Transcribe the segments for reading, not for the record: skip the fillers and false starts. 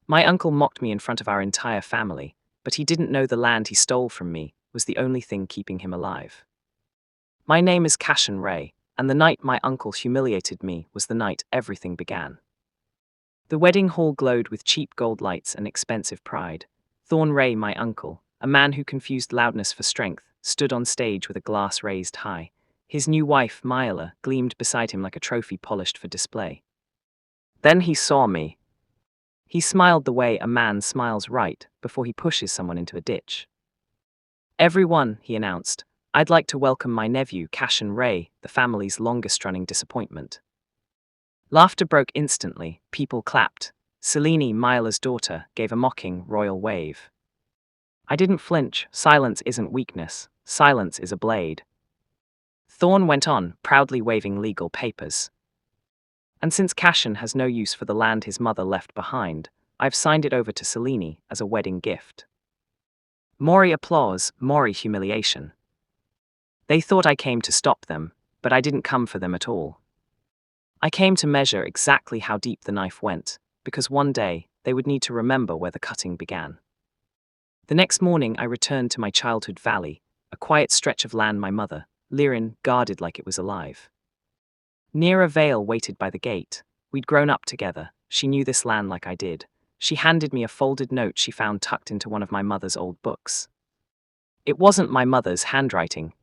My uncle mocked me in front of our entire family, but he didn't know the land he stole from me was the only thing keeping him alive. My name is Cassian Rhey, and the night my uncle humiliated me was the night everything began. The wedding hall glowed with cheap gold lights and expensive pride. Thorn Rhey, my uncle, a man who confused loudness for strength, stood on stage with a glass raised high. His new wife, Myla, gleamed beside him like a trophy polished for display. Then he saw me. He smiled the way a man smiles right before he pushes someone into a ditch. "Everyone," he announced, "I'd like to welcome my nephew, Cassian Rhey, the family's longest-running disappointment." Laughter broke instantly. People clapped. Selene, Myla's daughter, gave a mocking, royal wave. I didn't flinch. Silence isn't weakness. Silence is a blade. Thorn went on, proudly waving legal papers. "And since Cassian has no use for the land his mother left behind, I've signed it over to Selene as a wedding gift." More applause, more humiliation. They thought I came to stop them, but I didn't come for them at all. I came to measure exactly how deep the knife went, because one day they would need to remember where the cutting began. The next morning I returned to my childhood valley, a quiet stretch of land my mother, Lirin, guarded like it was alive. Near a veil waited by the gate. We'd grown up together. She knew this land like I did. She handed me a folded note she found tucked into one of my mother's old books. It wasn't my mother's handwriting.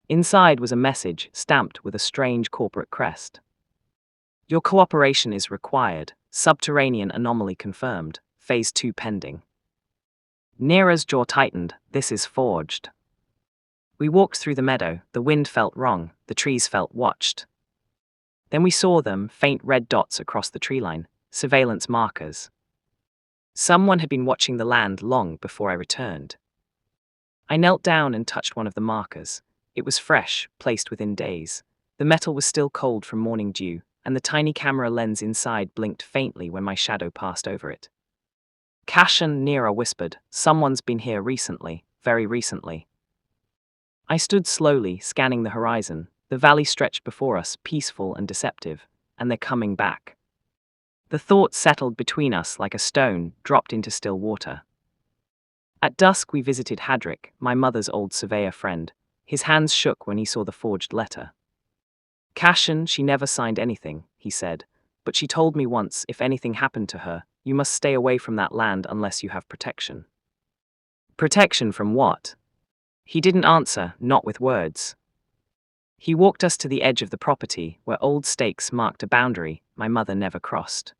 Inside was a message stamped with a strange corporate crest. "Your cooperation is required. Subterranean anomaly confirmed. Phase 2 pending." Nira's jaw tightened. "This is forged." We walked through the meadow. The wind felt wrong. The trees felt watched. Then we saw them, faint red dots across the tree line, surveillance markers. Someone had been watching the land long before I returned. I knelt down and touched one of the markers. It was fresh, placed within days. The metal was still cold from morning dew, and the tiny camera lens inside blinked faintly when my shadow passed over it. "Cassian," Nira whispered, "someone's been here recently, very recently." I stood slowly, scanning the horizon. The valley stretched before us, peaceful and deceptive, and they're coming back. The thought settled between us like a stone dropped into still water. At dusk we visited Hadric, my mother's old surveyor friend. His hands shook when he saw the forged letter. "Cassian, she never signed anything," he said, "but she told me once if anything happened to her, you must stay away from that land unless you have protection." "Protection from what?" He didn't answer, not with words. He walked us to the edge of the property, where old stakes marked a boundary my mother never crossed.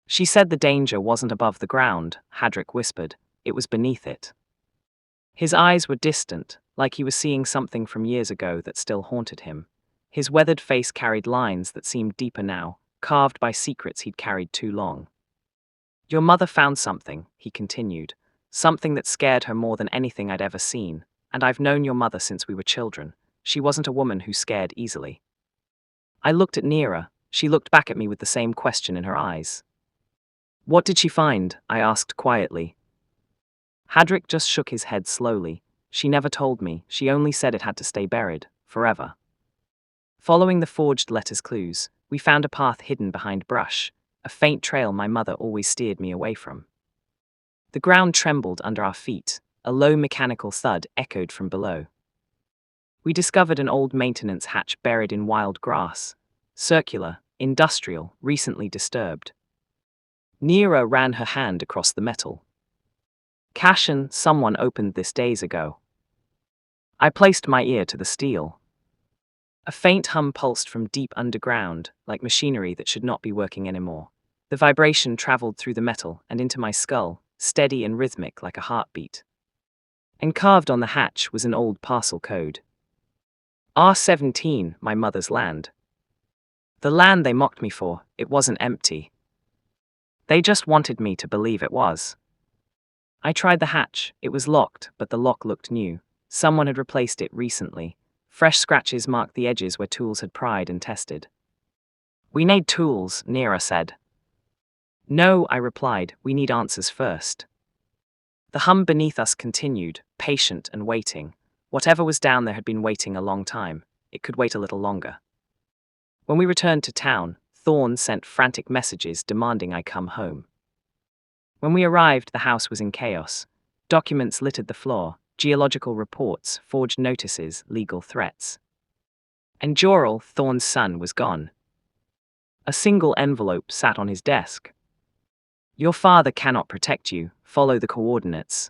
"She said the danger wasn't above the ground," Hadric whispered, "it was beneath it." His eyes were distant, like he was seeing something from years ago that still haunted him. His weathered face carried lines that seemed deeper now, carved by secrets he'd carried too long. "Your mother found something," he continued, "something that scared her more than anything I'd ever seen, and I've known your mother since we were children. She wasn't a woman who scared easily." I looked at Nira. She looked back at me with the same question in her eyes. "What did she find?" I asked quietly. Hadric just shook his head slowly. "She never told me. She only said it had to stay buried, forever." Following the forged letter's clues, we found a path hidden behind brush, a faint trail my mother always steered me away from. The ground trembled under our feet. A low mechanical thud echoed from below. We discovered an old maintenance hatch buried in wild grass, circular, industrial, recently disturbed. Nira ran her hand across the metal. "Cassian, someone opened this days ago." I placed my ear to the steel. A faint hum pulsed from deep underground, like machinery that should not be working anymore. The vibration traveled through the metal and into my skull, steady and rhythmic like a heartbeat. And carved on the hatch was an old parcel code. R17, my mother's land. The land they mocked me for, it wasn't empty. They just wanted me to believe it was. I tried the hatch. It was locked, but the lock looked new. Someone had replaced it recently. Fresh scratches marked the edges where tools had pried and tested. "We need tools," Nira said. "No," I replied, "we need answers first." The hum beneath us continued, patient and waiting. Whatever was down there had been waiting a long time. It could wait a little longer. When we returned to town, Thorn sent frantic messages demanding I come home. When we arrived, the house was in chaos. Documents littered the floor, geological reports, forged notices, legal threats. And Jorel, Thorne's son, was gone. A single envelope sat on his desk. Your father cannot protect you. Follow the coordinates.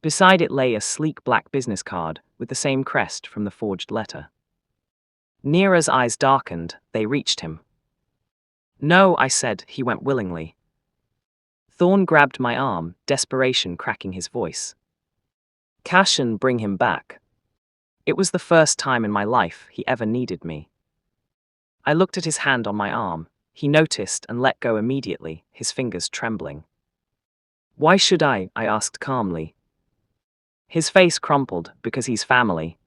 Beside it lay a sleek black business card with the same crest from the forged letter. Nira's eyes darkened. They reached him. No, I said. He went willingly. Thorne grabbed my arm, desperation cracking his voice. Cassian, bring him back. It was the first time in my life he ever needed me. I looked at his hand on my arm. He noticed and let go immediately, his fingers trembling. Why should I asked calmly. His face crumpled. Because he's family.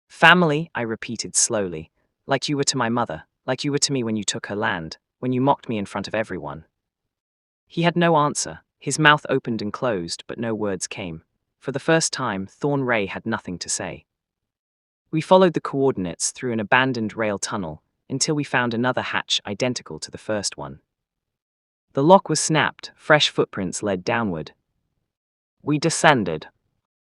Family, I repeated slowly. Like you were to my mother, like you were to me when you took her land, when you mocked me in front of everyone. He had no answer. His mouth opened and closed, but no words came. For the first time, Thorne Rhey had nothing to say. We followed the coordinates through an abandoned rail tunnel until we found another hatch identical to the first one. The lock was snapped, fresh footprints led downward. We descended.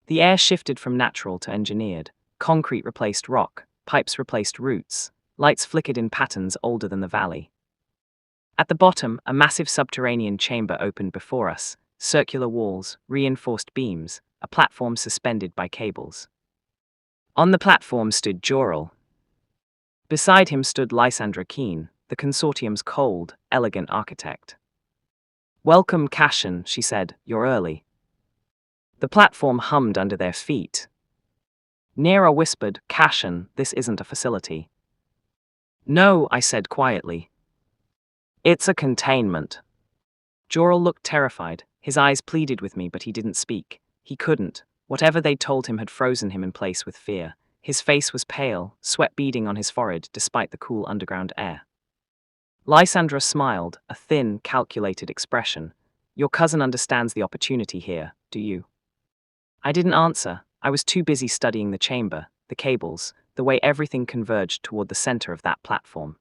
The air shifted from natural to engineered. Concrete replaced rock, pipes replaced roots, lights flickered in patterns older than the valley. At the bottom, a massive subterranean chamber opened before us, circular walls, reinforced beams, a platform suspended by cables. On the platform stood Jorel. Beside him stood Lysandra Keene, the consortium's cold, elegant architect. Welcome, Cassian, she said. You're early. The platform hummed under their feet. Nira whispered, Cassian, this isn't a facility. No, I said quietly. It's a containment. Jorel looked terrified. His eyes pleaded with me, but he didn't speak. He couldn't. Whatever they'd told him had frozen him in place with fear. His face was pale, sweat beading on his forehead despite the cool underground air. Lysandra smiled, a thin, calculated expression. Your cousin understands the opportunity here, do you? I didn't answer. I was too busy studying the chamber, the cables, the way everything converged toward the center of that platform.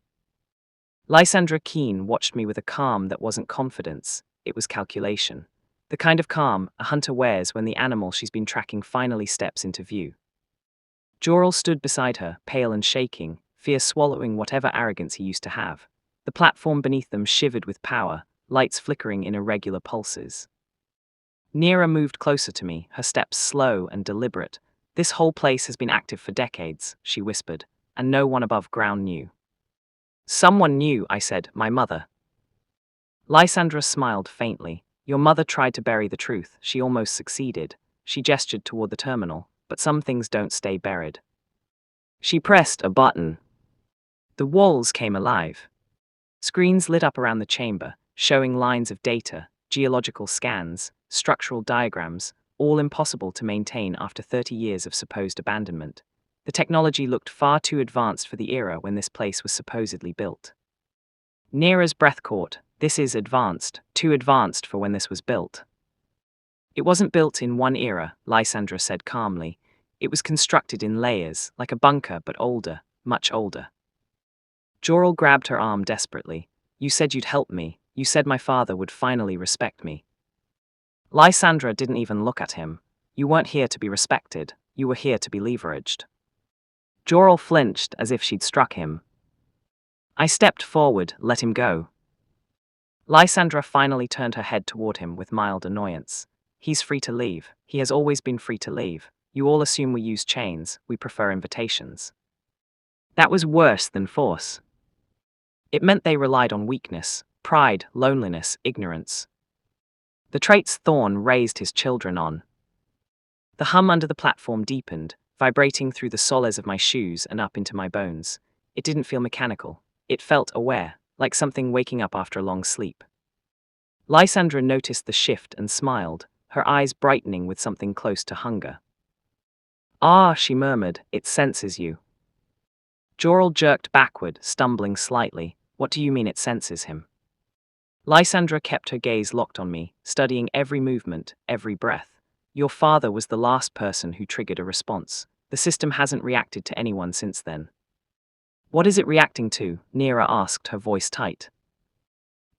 Lysandra Keene watched me with a calm that wasn't confidence, it was calculation. The kind of calm a hunter wears when the animal she's been tracking finally steps into view. Jorel stood beside her, pale and shaking, fear swallowing whatever arrogance he used to have. The platform beneath them shivered with power, lights flickering in irregular pulses. Nira moved closer to me, her steps slow and deliberate. This whole place has been active for decades, she whispered, and no one above ground knew. Someone knew, I said, my mother. Lysandra smiled faintly. Your mother tried to bury the truth. She almost succeeded. She gestured toward the terminal, but some things don't stay buried. She pressed a button. The walls came alive. Screens lit up around the chamber, showing lines of data, geological scans, structural diagrams, all impossible to maintain after 30 years of supposed abandonment. The technology looked far too advanced for the era when this place was supposedly built. Nira's breath caught. This is advanced, too advanced for when this was built. It wasn't built in one era, Lysandra said calmly. It was constructed in layers, like a bunker, but older, much older. Jorel grabbed her arm desperately. You said you'd help me. You said my father would finally respect me. Lysandra didn't even look at him. You weren't here to be respected. You were here to be leveraged. Jorel flinched as if she'd struck him. I stepped forward, let him go. Lysandra finally turned her head toward him with mild annoyance. He's free to leave. He has always been free to leave. You all assume we use chains. We prefer invitations. That was worse than force. It meant they relied on weakness, pride, loneliness, ignorance. The traits Thorne raised his children on. The hum under the platform deepened, vibrating through the soles of my shoes and up into my bones. It didn't feel mechanical. It felt aware, like something waking up after a long sleep. Lysandra noticed the shift and smiled, her eyes brightening with something close to hunger. Ah, she murmured, it senses you. Jorel jerked backward, stumbling slightly. What do you mean it senses him? Lysandra kept her gaze locked on me, studying every movement, every breath. Your father was the last person who triggered a response. The system hasn't reacted to anyone since then. What is it reacting to? Nira asked, her voice tight.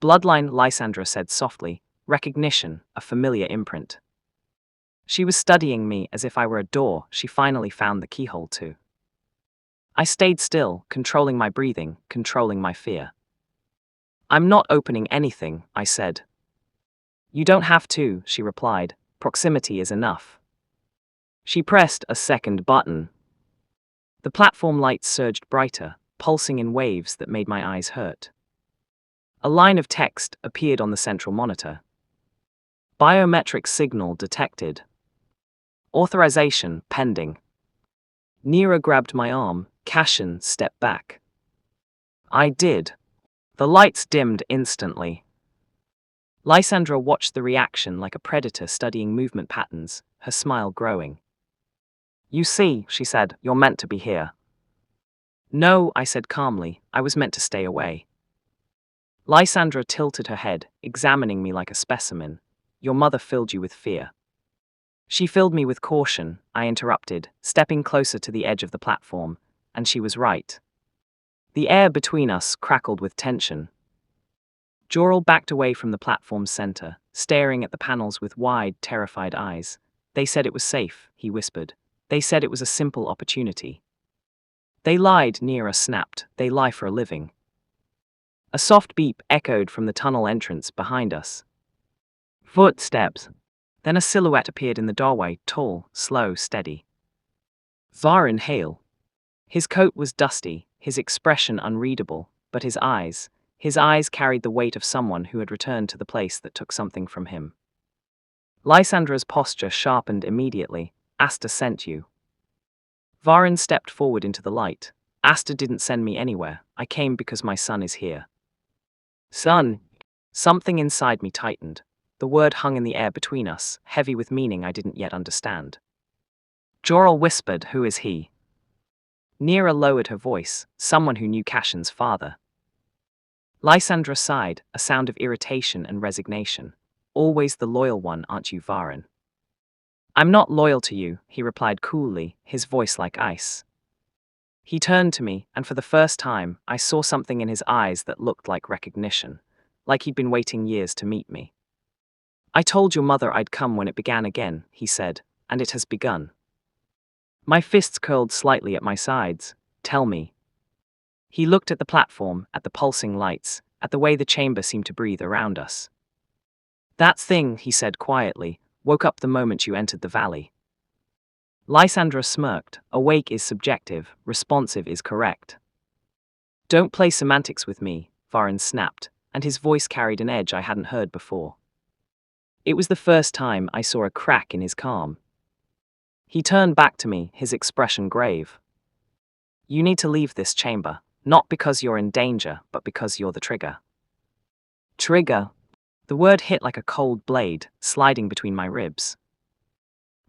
Bloodline, Lysandra said softly. recognition, a familiar imprint. She was studying me as if I were a door she finally found the keyhole to. I stayed still, controlling my breathing, controlling my fear. "I'm not opening anything," I said. "You don't have to," she replied. "Proximity is enough." She pressed a second button. The platform lights surged brighter, pulsing in waves that made my eyes hurt. A line of text appeared on the central monitor. Biometric signal detected. Authorization pending. Nira grabbed my arm. Cassian stepped back. I did. The lights dimmed instantly. Lysandra watched the reaction like a predator studying movement patterns, her smile growing. "You see," she said, "you're meant to be here." "No," I said calmly, "I was meant to stay away." Lysandra tilted her head, examining me like a specimen. "Your mother filled you with fear." "She filled me with caution," I interrupted, stepping closer to the edge of the platform, and she was right. The air between us crackled with tension. Joral backed away from the platform's center, staring at the panels with wide, terrified eyes. "They said it was safe," he whispered. "They said it was a simple opportunity." "They lied," Nira snapped. "They lie for a living." A soft beep echoed from the tunnel entrance behind us. Footsteps. Then a silhouette appeared in the doorway, tall, slow, steady. Varin Hale. His coat was dusty, his expression unreadable, but his eyes carried the weight of someone who had returned to the place that took something from him. Lysandra's posture sharpened immediately. "Asta sent you." Varin stepped forward into the light. "Asta didn't send me anywhere. I came because my son is here." "Son?" Something inside me tightened. The word hung in the air between us, heavy with meaning I didn't yet understand. Joral whispered, "Who is he?" Nira lowered her voice, "Someone who knew Cassian's father." Lysandra sighed, a sound of irritation and resignation. "Always the loyal one, aren't you, Varin?" "I'm not loyal to you," he replied coolly, his voice like ice. He turned to me, and for the first time, I saw something in his eyes that looked like recognition, like he'd been waiting years to meet me. "I told your mother I'd come when it began again," he said, "and it has begun." My fists curled slightly at my sides. "Tell me." He looked at the platform, at the pulsing lights, at the way the chamber seemed to breathe around us. "That thing," he said quietly, "woke up the moment you entered the valley." Lysandra smirked. "Awake is subjective, responsive is correct." "Don't play semantics with me," Varin snapped, and his voice carried an edge I hadn't heard before. It was the first time I saw a crack in his calm. He turned back to me, his expression grave. "You need to leave this chamber, not because you're in danger, but because you're the trigger." Trigger? The word hit like a cold blade, sliding between my ribs.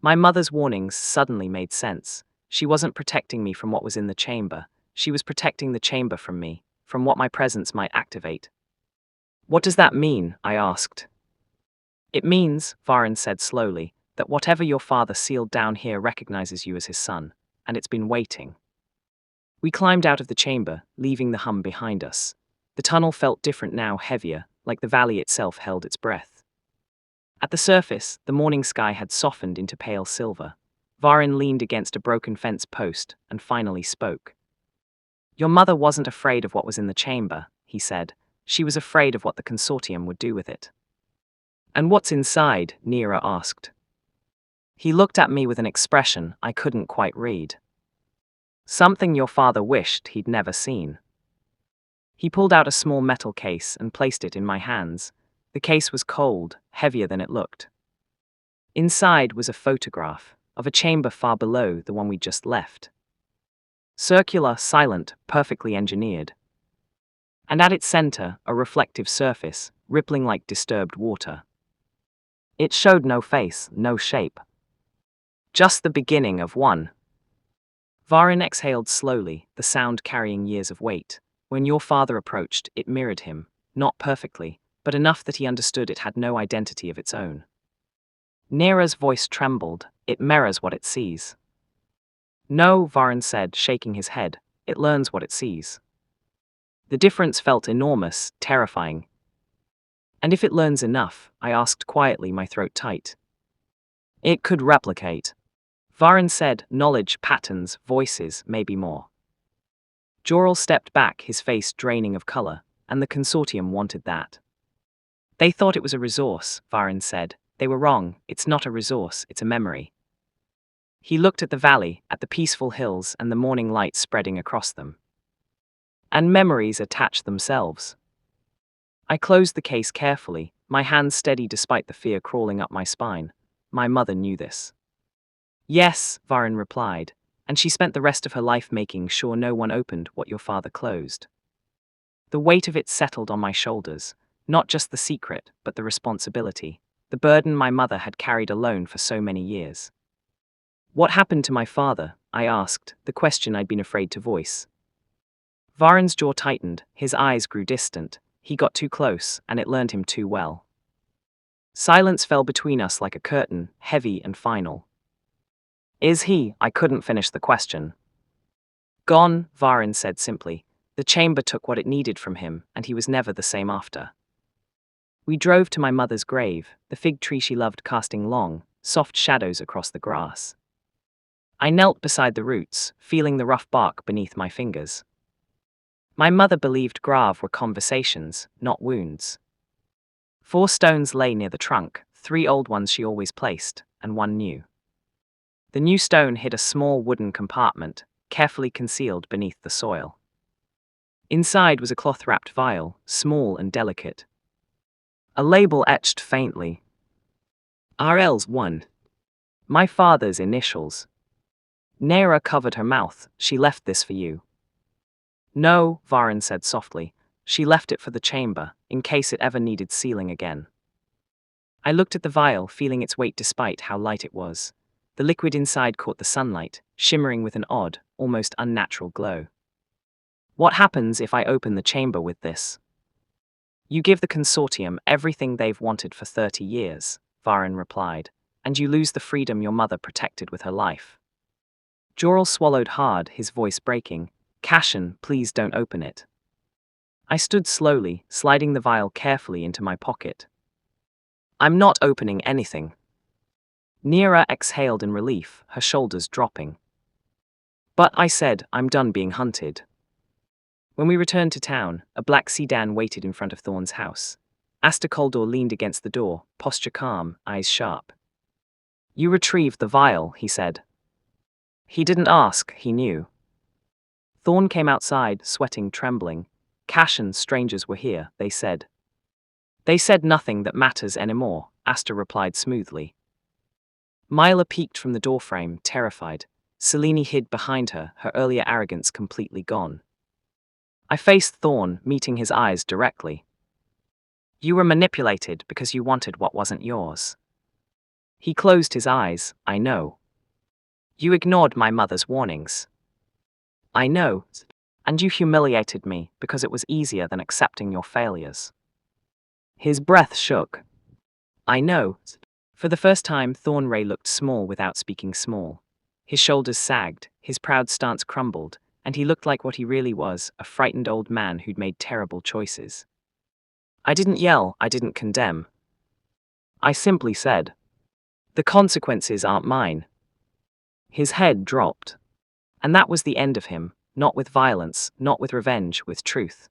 My mother's warnings suddenly made sense. She wasn't protecting me from what was in the chamber. She was protecting the chamber from me, from what my presence might activate. "What does that mean?" I asked. "It means," Varin said slowly, "that whatever your father sealed down here recognizes you as his son, and it's been waiting." We climbed out of the chamber, leaving the hum behind us. The tunnel felt different now, heavier, like the valley itself held its breath. At the surface, the morning sky had softened into pale silver. Varin leaned against a broken fence post and finally spoke. "Your mother wasn't afraid of what was in the chamber," he said. "She was afraid of what the consortium would do with it." "And what's inside?" Nira asked. He looked at me with an expression I couldn't quite read. "Something your father wished he'd never seen." He pulled out a small metal case and placed it in my hands. The case was cold, heavier than it looked. Inside was a photograph of a chamber far below the one we'd just left. Circular, silent, perfectly engineered. And at its center, a reflective surface, rippling like disturbed water. It showed no face, no shape. Just the beginning of one. Varin exhaled slowly, the sound carrying years of weight. "When your father approached, it mirrored him, not perfectly, but enough that he understood it had no identity of its own." Nira's voice trembled. "It mirrors what it sees." "No," Varin said, shaking his head. "It learns what it sees." The difference felt enormous, terrifying. And if it learns enough, I asked quietly, my throat tight. It could replicate. Varin said, knowledge, patterns, voices, maybe more. Jorel stepped back, his face draining of color, and the consortium wanted that. They thought it was a resource, Varin said. They were wrong, it's not a resource, it's a memory. He looked at the valley, at the peaceful hills and the morning light spreading across them. And memories attach themselves. I closed the case carefully, my hands steady despite the fear crawling up my spine. My mother knew this. Yes, Varin replied, and she spent the rest of her life making sure no one opened what your father closed. The weight of it settled on my shoulders, not just the secret, but the responsibility, the burden my mother had carried alone for so many years. What happened to my father? I asked, the question I'd been afraid to voice. Varin's jaw tightened, his eyes grew distant. He got too close, and it learned him too well. Silence fell between us like a curtain, heavy and final. Is he? I couldn't finish the question. Gone, Varin said simply. The chamber took what it needed from him, and he was never the same after. We drove to my mother's grave, the fig tree she loved casting long, soft shadows across the grass. I knelt beside the roots, feeling the rough bark beneath my fingers. My mother believed graves were conversations, not wounds. 4 stones lay near the trunk, 3 old ones she always placed, and 1 new. The new stone hid a small wooden compartment, carefully concealed beneath the soil. Inside was a cloth-wrapped vial, small and delicate. A label etched faintly. RL's 1. My father's initials. Neera covered her mouth. She left this for you. No, Varin said softly. She left it for the chamber, in case it ever needed sealing again. I looked at the vial, feeling its weight despite how light it was. The liquid inside caught the sunlight, shimmering with an odd, almost unnatural glow. What happens if I open the chamber with this? You give the consortium everything they've wanted for 30 years, Varin replied, and you lose the freedom your mother protected with her life. Jorel swallowed hard, his voice breaking. Cassian, please don't open it. I stood slowly, sliding the vial carefully into my pocket. I'm not opening anything. Neera exhaled in relief, her shoulders dropping. But I said, I'm done being hunted. When we returned to town, a black sedan waited in front of Thorn's house. Asta Coldor leaned against the door, posture calm, eyes sharp. You retrieved the vial, he said. He didn't ask, he knew. Thorn came outside, sweating, trembling. Cassian, strangers were here, they said. They said nothing that matters anymore, Asta replied smoothly. Myla peeked from the doorframe, terrified. Selene hid behind her, her earlier arrogance completely gone. I faced Thorn, meeting his eyes directly. You were manipulated because you wanted what wasn't yours. He closed his eyes, I know. You ignored my mother's warnings. I know. And you humiliated me because it was easier than accepting your failures. His breath shook. I know. For the first time, Thorn Rhey looked small without speaking small. His shoulders sagged, his proud stance crumbled, and he looked like what he really was, a frightened old man who'd made terrible choices. I didn't yell, I didn't condemn. I simply said, the consequences aren't mine. His head dropped. And that was the end of him, not with violence, not with revenge, with truth.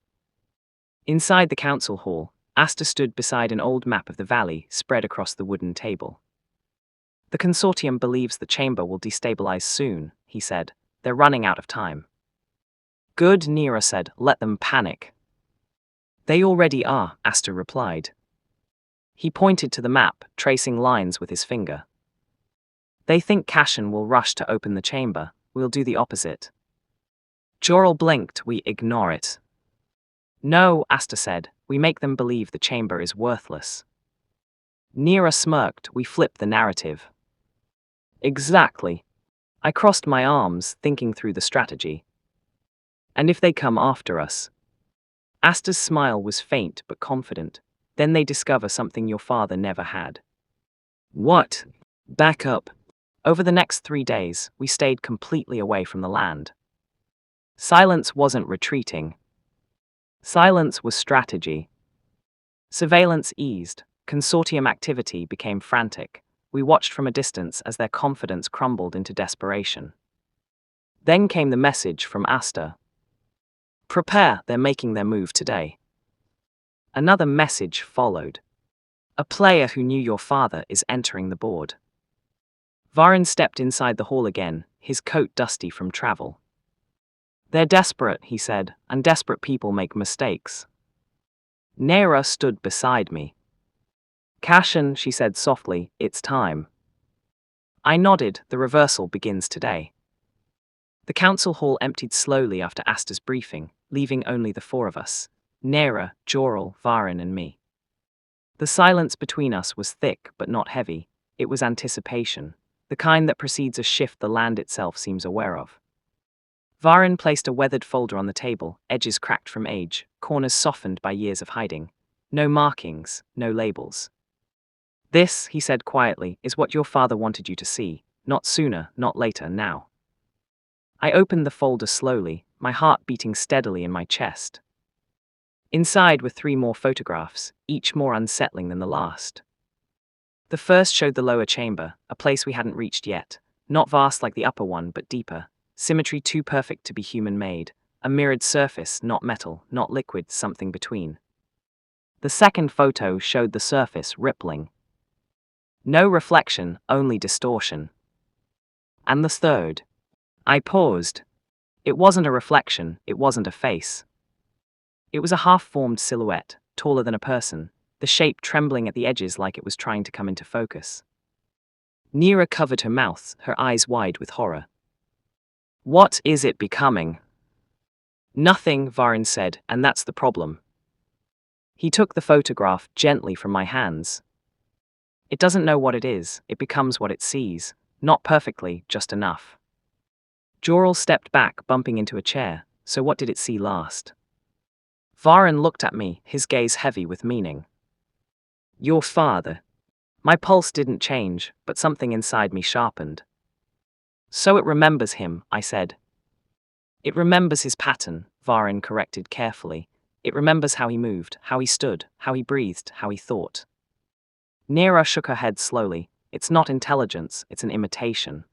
Inside the council hall, Asta stood beside an old map of the valley spread across the wooden table. The consortium believes the chamber will destabilize soon, he said. They're running out of time. Good, Neera said, let them panic. They already are, Asta replied. He pointed to the map, tracing lines with his finger. They think Cassian will rush to open the chamber. We'll do the opposite. Jorel blinked, we ignore it. No, Asta said, we make them believe the chamber is worthless. Neera smirked, we flip the narrative. Exactly. I crossed my arms, thinking through the strategy. And if they come after us? Asta's smile was faint but confident. Then they discover something your father never had. What? Back up. Over the next 3 days, we stayed completely away from the land. Silence wasn't retreating. Silence was strategy. Surveillance eased. Consortium activity became frantic. We watched from a distance as their confidence crumbled into desperation. Then came the message from Asta. Prepare, they're making their move today. Another message followed. A player who knew your father is entering the board. Varin stepped inside the hall again, his coat dusty from travel. They're desperate, he said, and desperate people make mistakes. Nera stood beside me. Cassian, she said softly, it's time. I nodded, the reversal begins today. The council hall emptied slowly after Asta's briefing, leaving only the four of us. Nera, Joral, Varin and me. The silence between us was thick but not heavy. It was anticipation, the kind that precedes a shift the land itself seems aware of. Varin placed a weathered folder on the table, edges cracked from age, corners softened by years of hiding. No markings, no labels. This, he said quietly, is what your father wanted you to see. Not sooner, not later, now. I opened the folder slowly, my heart beating steadily in my chest. Inside were 3 more photographs, each more unsettling than the last. The first showed the lower chamber, a place we hadn't reached yet, not vast like the upper one but deeper, symmetry too perfect to be human-made, a mirrored surface, not metal, not liquid, something between. The second photo showed the surface rippling. No reflection, only distortion. And the third. I paused. It wasn't a reflection, it wasn't a face. It was a half-formed silhouette, taller than a person, the shape trembling at the edges like it was trying to come into focus. Nera covered her mouth, her eyes wide with horror. What is it becoming? Nothing, Varin said, and that's the problem. He took the photograph gently from my hands. It doesn't know what it is, it becomes what it sees, not perfectly, just enough. Joral stepped back, bumping into a chair. So what did it see last? Varin looked at me, his gaze heavy with meaning. Your father. My pulse didn't change, but something inside me sharpened. So it remembers him, I said. It remembers his pattern, Varin corrected carefully. It remembers how he moved, how he stood, how he breathed, how he thought. Nera shook her head slowly. It's not intelligence, it's an imitation.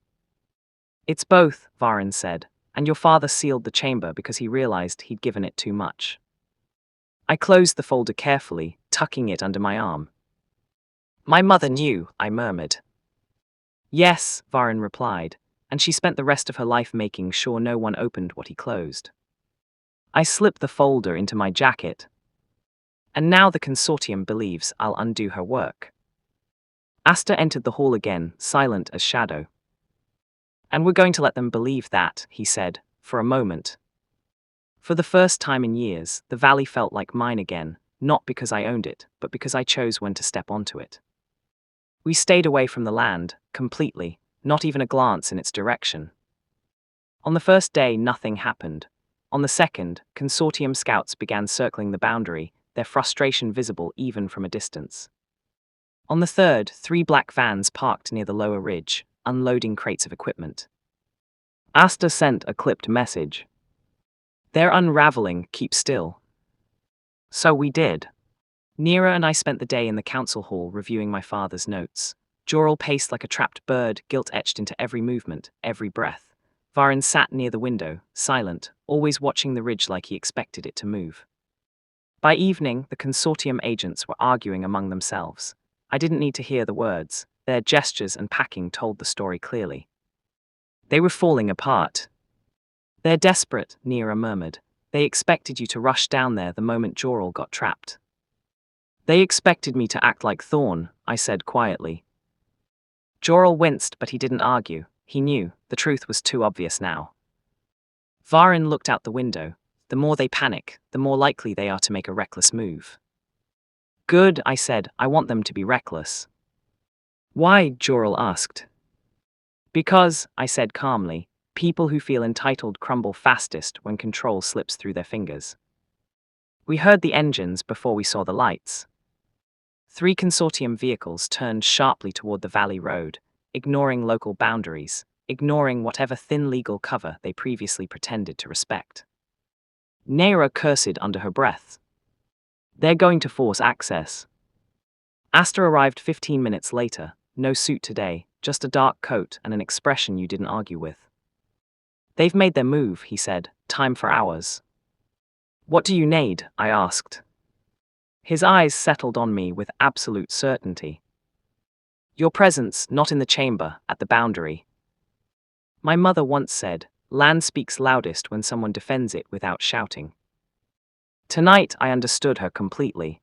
It's both, Varin said, and your father sealed the chamber because he realized he'd given it too much. I closed the folder carefully, tucking it under my arm. My mother knew, I murmured. Yes, Varin replied, and she spent the rest of her life making sure no one opened what he closed. I slipped the folder into my jacket. And now the consortium believes I'll undo her work. Asta entered the hall again, silent as shadow. And we're going to let them believe that, he said, for a moment. For the first time in years, the valley felt like mine again, not because I owned it, but because I chose when to step onto it. We stayed away from the land, completely, not even a glance in its direction. On the first day, nothing happened. On the second, consortium scouts began circling the boundary, their frustration visible even from a distance. On the third, 3 black vans parked near the lower ridge, unloading crates of equipment. Asta sent a clipped message. They're unraveling, keep still. So we did. Nera and I spent the day in the council hall reviewing my father's notes. Joral paced like a trapped bird, guilt etched into every movement, every breath. Varin sat near the window, silent, always watching the ridge like he expected it to move. By evening, the consortium agents were arguing among themselves. I didn't need to hear the words. Their gestures and packing told the story clearly. They were falling apart. They're desperate, Nera murmured. They expected you to rush down there the moment Joral got trapped. They expected me to act like Thorn, I said quietly. Joral winced, but he didn't argue. He knew, the truth was too obvious now. Varin looked out the window. The more they panic, the more likely they are to make a reckless move. Good, I said, I want them to be reckless. Why? Joral asked. Because, I said calmly, people who feel entitled crumble fastest when control slips through their fingers. We heard the engines before we saw the lights. 3 consortium vehicles turned sharply toward the valley road, ignoring local boundaries, ignoring whatever thin legal cover they previously pretended to respect. Nera cursed under her breath. They're going to force access. Asta arrived 15 minutes later, no suit today, just a dark coat and an expression you didn't argue with. They've made their move, he said, time for ours. What do you need? I asked. His eyes settled on me with absolute certainty. Your presence, not in the chamber, at the boundary. My mother once said, land speaks loudest when someone defends it without shouting. Tonight I understood her completely.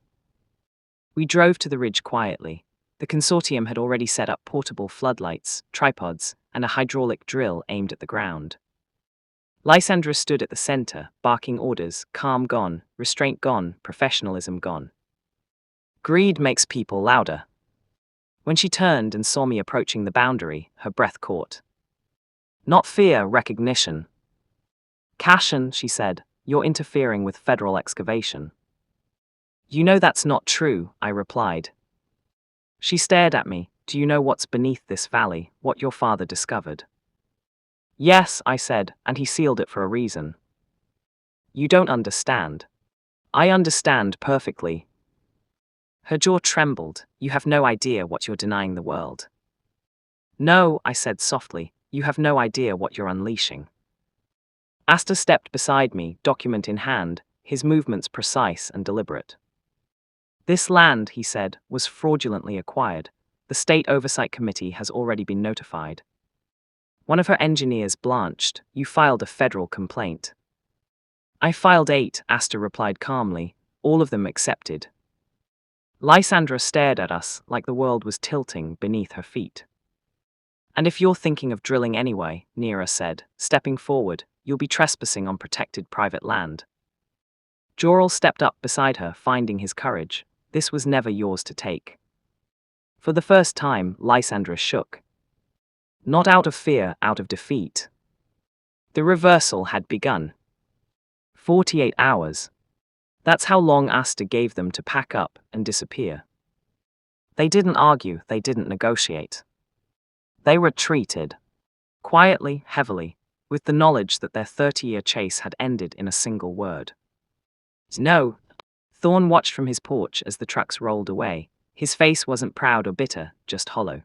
We drove to the ridge quietly. The consortium had already set up portable floodlights, tripods, and a hydraulic drill aimed at the ground. Lysandra stood at the center, barking orders, calm gone, restraint gone, professionalism gone. Greed makes people louder. When she turned and saw me approaching the boundary, her breath caught. Not fear, recognition. Cassian, she said, you're interfering with federal excavation. You know that's not true, I replied. She stared at me. Do you know what's beneath this valley, what your father discovered? Yes, I said, and he sealed it for a reason. You don't understand. I understand perfectly. Her jaw trembled. You have no idea what you're denying the world. No, I said softly, you have no idea what you're unleashing. Asta stepped beside me, document in hand, his movements precise and deliberate. This land, he said, was fraudulently acquired. The State Oversight Committee has already been notified. One of her engineers blanched. You filed a federal complaint. I filed 8, Asta replied calmly, all of them accepted. Lysandra stared at us like the world was tilting beneath her feet. And if you're thinking of drilling anyway, Neera said, stepping forward, you'll be trespassing on protected private land. Joral stepped up beside her, finding his courage. This was never yours to take. For the first time, Lysandra shook. Not out of fear, out of defeat. The reversal had begun. 48 hours. That's how long Asta gave them to pack up and disappear. They didn't argue, they didn't negotiate. They retreated. Quietly, heavily, with the knowledge that their 30-year chase had ended in a single word. No. Thorn watched from his porch as the trucks rolled away. His face wasn't proud or bitter, just hollow.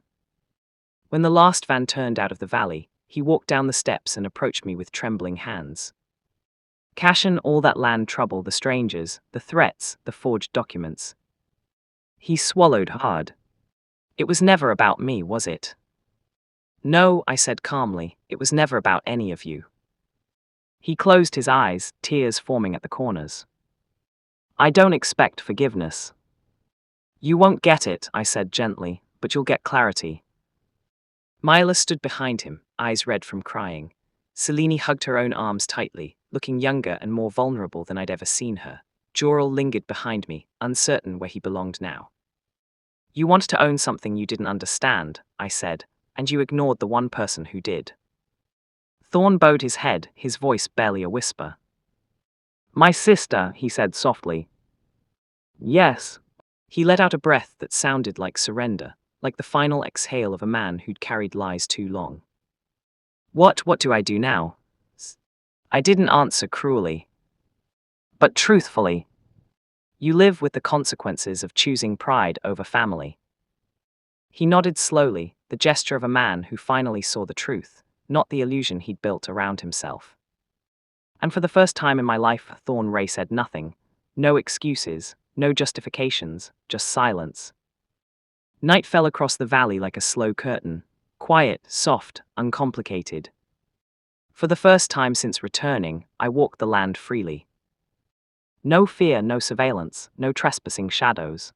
When the last van turned out of the valley, he walked down the steps and approached me with trembling hands. Cassian, all that land trouble, the strangers, the threats, the forged documents. He swallowed hard. It was never about me, was it? No, I said calmly, it was never about any of you. He closed his eyes, tears forming at the corners. I don't expect forgiveness. You won't get it, I said gently, but you'll get clarity. Myla stood behind him, eyes red from crying. Selene hugged her own arms tightly, looking younger and more vulnerable than I'd ever seen her. Joral lingered behind me, uncertain where he belonged now. You wanted to own something you didn't understand, I said, and you ignored the one person who did. Thorn bowed his head, his voice barely a whisper. My sister, he said softly. Yes. He let out a breath that sounded like surrender, like the final exhale of a man who'd carried lies too long. What do I do now? I didn't answer cruelly. But truthfully. You live with the consequences of choosing pride over family. He nodded slowly, the gesture of a man who finally saw the truth, not the illusion he'd built around himself. And for the first time in my life, Thorn Rhey said nothing. No excuses, no justifications, just silence. Night fell across the valley like a slow curtain, quiet, soft, uncomplicated. For the first time since returning, I walked the land freely. No fear, no surveillance, no trespassing shadows.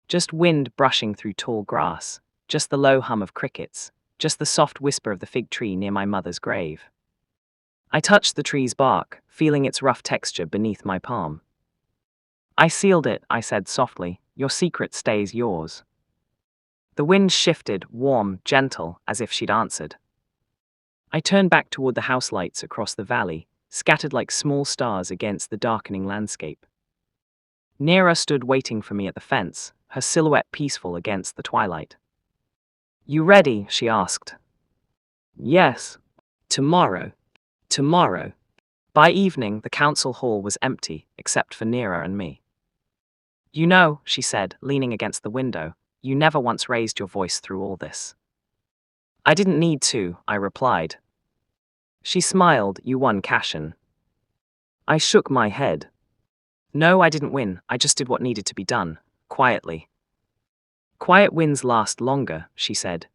Just wind brushing through tall grass, just the low hum of crickets, just the soft whisper of the fig tree near my mother's grave. I touched the tree's bark, feeling its rough texture beneath my palm. I sealed it, I said softly, your secret stays yours. The wind shifted, warm, gentle, as if she'd answered. I turned back toward the house lights across the valley, scattered like small stars against the darkening landscape. Neera stood waiting for me at the fence, her silhouette peaceful against the twilight. You ready? She asked. Yes. Tomorrow. Tomorrow. By evening, the council hall was empty, except for Neera and me. You know, she said, leaning against the window, you never once raised your voice through all this. I didn't need to, I replied. She smiled, you won, Cassian. I shook my head. No, I didn't win, I just did what needed to be done, quietly. Quiet wins last longer, she said.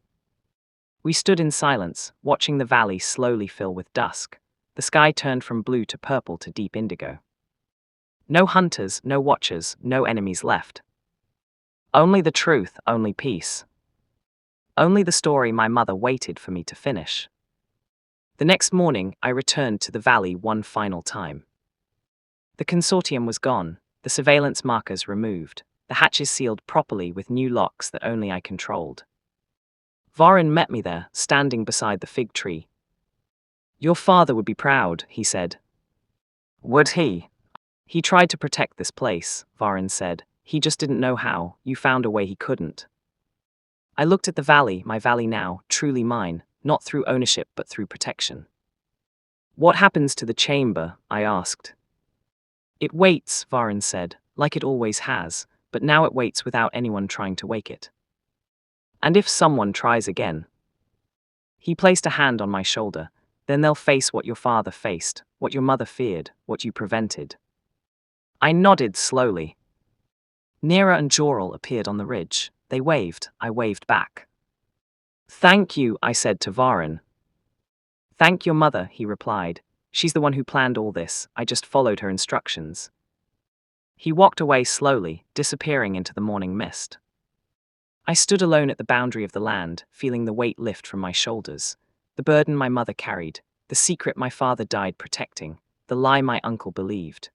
We stood in silence, watching the valley slowly fill with dusk. The sky turned from blue to purple to deep indigo. No hunters, no watchers, no enemies left. Only the truth, only peace. Only the story my mother waited for me to finish. The next morning, I returned to the valley one final time. The consortium was gone, the surveillance markers removed, the hatches sealed properly with new locks that only I controlled. Varin met me there, standing beside the fig tree. Your father would be proud, he said. Would he? He tried to protect this place, Varin said. He just didn't know how. You found a way he couldn't. I looked at the valley, my valley now, truly mine, not through ownership but through protection. What happens to the chamber? I asked. It waits, Varin said, like it always has, but now it waits without anyone trying to wake it. And if someone tries again? He placed a hand on my shoulder. Then they'll face what your father faced, what your mother feared, what you prevented. I nodded slowly. Nera and Joral appeared on the ridge. They waved, I waved back. Thank you, I said to Varin. Thank your mother, he replied. She's the one who planned all this, I just followed her instructions. He walked away slowly, disappearing into the morning mist. I stood alone at the boundary of the land, feeling the weight lift from my shoulders. The burden my mother carried, the secret my father died protecting, the lie my uncle believed.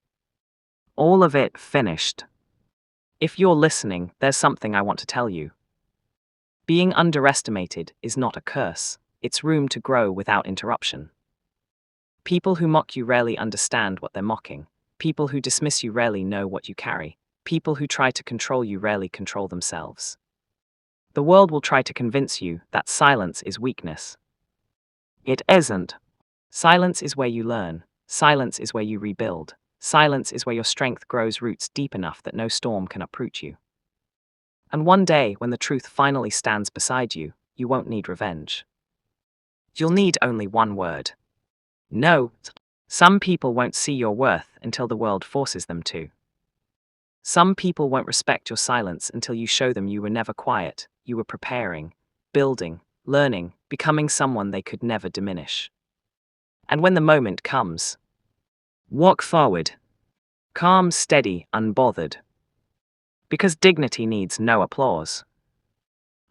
All of it finished. If you're listening, there's something I want to tell you. Being underestimated is not a curse, it's room to grow without interruption. People who mock you rarely understand what they're mocking. People who dismiss you rarely know what you carry. People who try to control you rarely control themselves. The world will try to convince you that silence is weakness. It isn't. Silence is where you learn. Silence is where you rebuild. Silence is where your strength grows roots deep enough that no storm can uproot you. And one day, when the truth finally stands beside you, you won't need revenge. You'll need only one word. No. Some people won't see your worth until the world forces them to. Some people won't respect your silence until you show them you were never quiet, you were preparing, building, learning, becoming someone they could never diminish. And when the moment comes, walk forward. Calm, steady, unbothered. Because dignity needs no applause.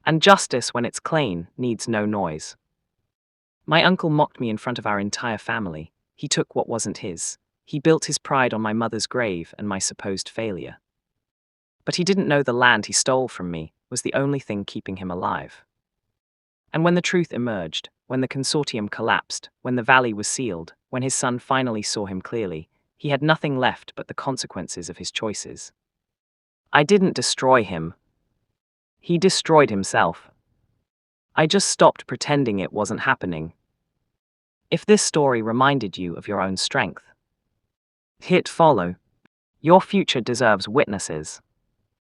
And justice, when it's clean, needs no noise. My uncle mocked me in front of our entire family. He took what wasn't his. He built his pride on my mother's grave and my supposed failure. But he didn't know the land he stole from me was the only thing keeping him alive. And when the truth emerged, when the consortium collapsed, when the valley was sealed, when his son finally saw him clearly, he had nothing left but the consequences of his choices. I didn't destroy him. He destroyed himself. I just stopped pretending it wasn't happening. If this story reminded you of your own strength, hit follow. Your future deserves witnesses.